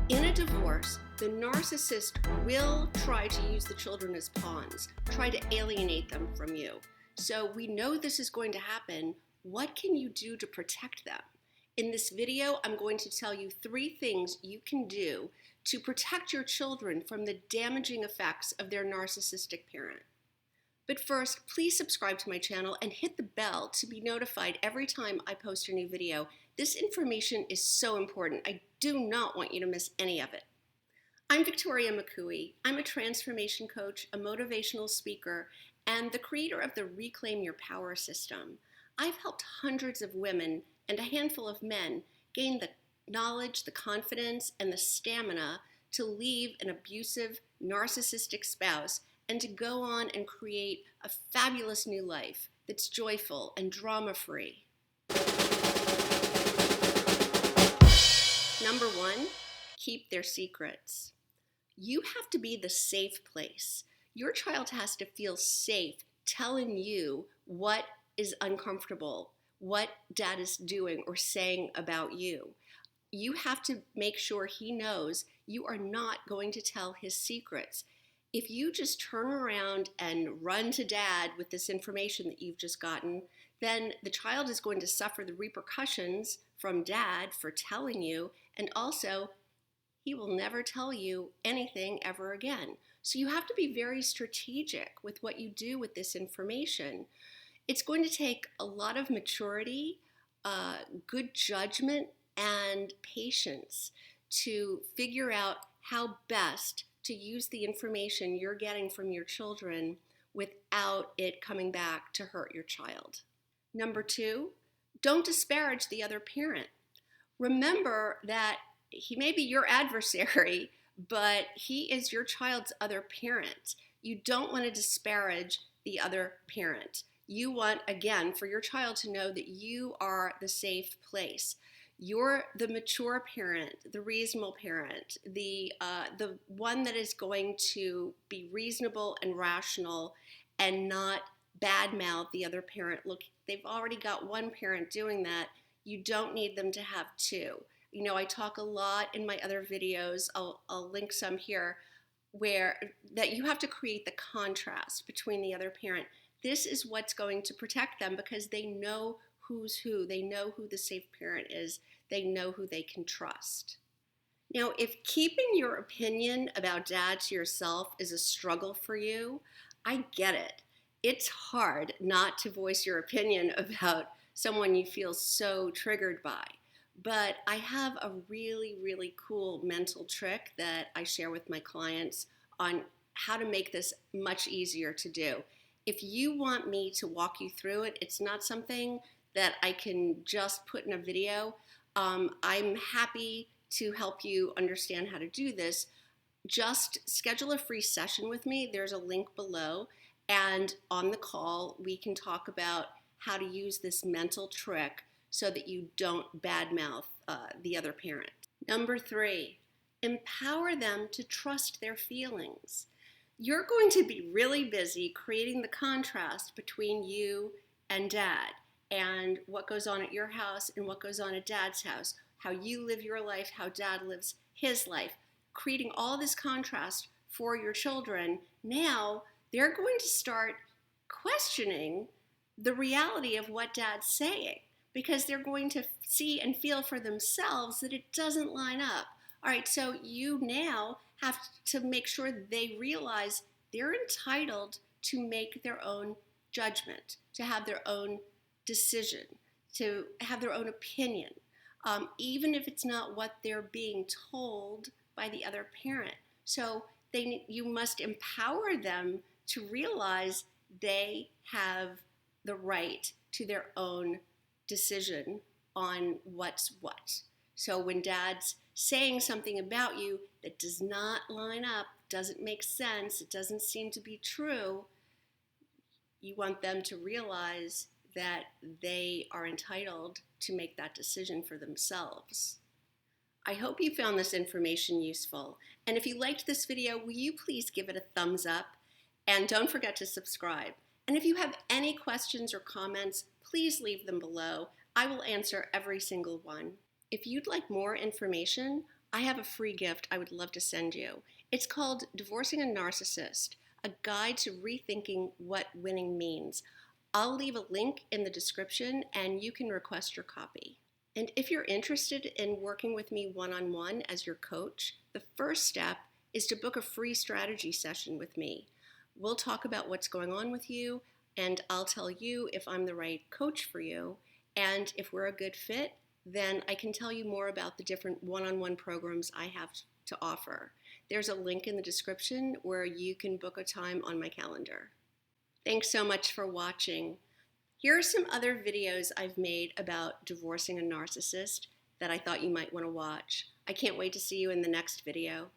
In a divorce, the narcissist will try to use the children as pawns, try to alienate them from you. So we know this is going to happen. What can you do to protect them? In this video, I'm going to tell you 3 things you can do to protect your children from the damaging effects of their narcissistic parent. But first, please subscribe to my channel and hit the bell to be notified every time I post a new video. This information is so important. I do not want you to miss any of it. I'm Victoria McCooey. I'm a transformation coach, a motivational speaker, and the creator of the Reclaim Your Power system. I've helped hundreds of women and a handful of men gain the knowledge, the confidence, and the stamina to leave an abusive, narcissistic spouse and to go on and create a fabulous new life that's joyful and drama-free. Number 1, keep their secrets. You have to be the safe place. Your child has to feel safe telling you what is uncomfortable, what dad is doing or saying about you. You have to make sure he knows you are not going to tell his secrets. If you just turn around and run to dad with this information that you've just gotten, then the child is going to suffer the repercussions from dad for telling you, and also he will never tell you anything ever again. So you have to be very strategic with what you do with this information. It's going to take a lot of maturity, good judgment, and patience to figure out how best to use the information you're getting from your children without it coming back to hurt your child. Number 2, don't disparage the other parent. Remember that he may be your adversary, but he is your child's other parent. You don't want to disparage the other parent. You want, again, for your child to know that you are the safe place. You're the mature parent, the reasonable parent, the one that is going to be reasonable and rational and not badmouth the other parent. Look, they've already got one parent doing that. You don't need them to have 2. You know, I talk a lot in my other videos, I'll link some here, where that you have to create the contrast between the other parent. This is what's going to protect them because they know who's who. They know who the safe parent is. They know who they can trust. Now, if keeping your opinion about dad to yourself is a struggle for you, I get it. It's hard not to voice your opinion about someone you feel so triggered by. But I have a really, really cool mental trick that I share with my clients on how to make this much easier to do. If you want me to walk you through it, it's not something that I can just put in a video. I'm happy to help you understand how to do this. Just schedule a free session with me. There's a link below. And on the call, we can talk about how to use this mental trick so that you don't badmouth the other parent. Number 3, empower them to trust their feelings. You're going to be really busy creating the contrast between you and dad and what goes on at your house and what goes on at dad's house, how you live your life, how dad lives his life, creating all this contrast for your children. Now they're going to start questioning the reality of what dad's saying because they're going to see and feel for themselves that it doesn't line up. All right, so you now have to make sure they realize they're entitled to make their own judgment, to have their own decision, to have their own opinion, even if it's not what they're being told by the other parent. So you must empower them to realize they have the right to their own decision on what's what. So when dad's saying something about you that does not line up, doesn't make sense, it doesn't seem to be true, you want them to realize that they are entitled to make that decision for themselves. I hope you found this information useful. And if you liked this video, will you please give it a thumbs up? And don't forget to subscribe. And if you have any questions or comments, please leave them below. I will answer every single one. If you'd like more information I have a free gift I would love to send you. It's called Divorcing a Narcissist, a guide to rethinking what winning means. I'll leave a link in the description and you can request your copy. And if you're interested in working with me one-on-one as your coach, the first step is to book a free strategy session with me. We'll talk about what's going on with you, and I'll tell you if I'm the right coach for you. And if we're a good fit, then I can tell you more about the different one-on-one programs I have to offer. There's a link in the description where you can book a time on my calendar. Thanks so much for watching. Here are some other videos I've made about divorcing a narcissist that I thought you might want to watch. I can't wait to see you in the next video.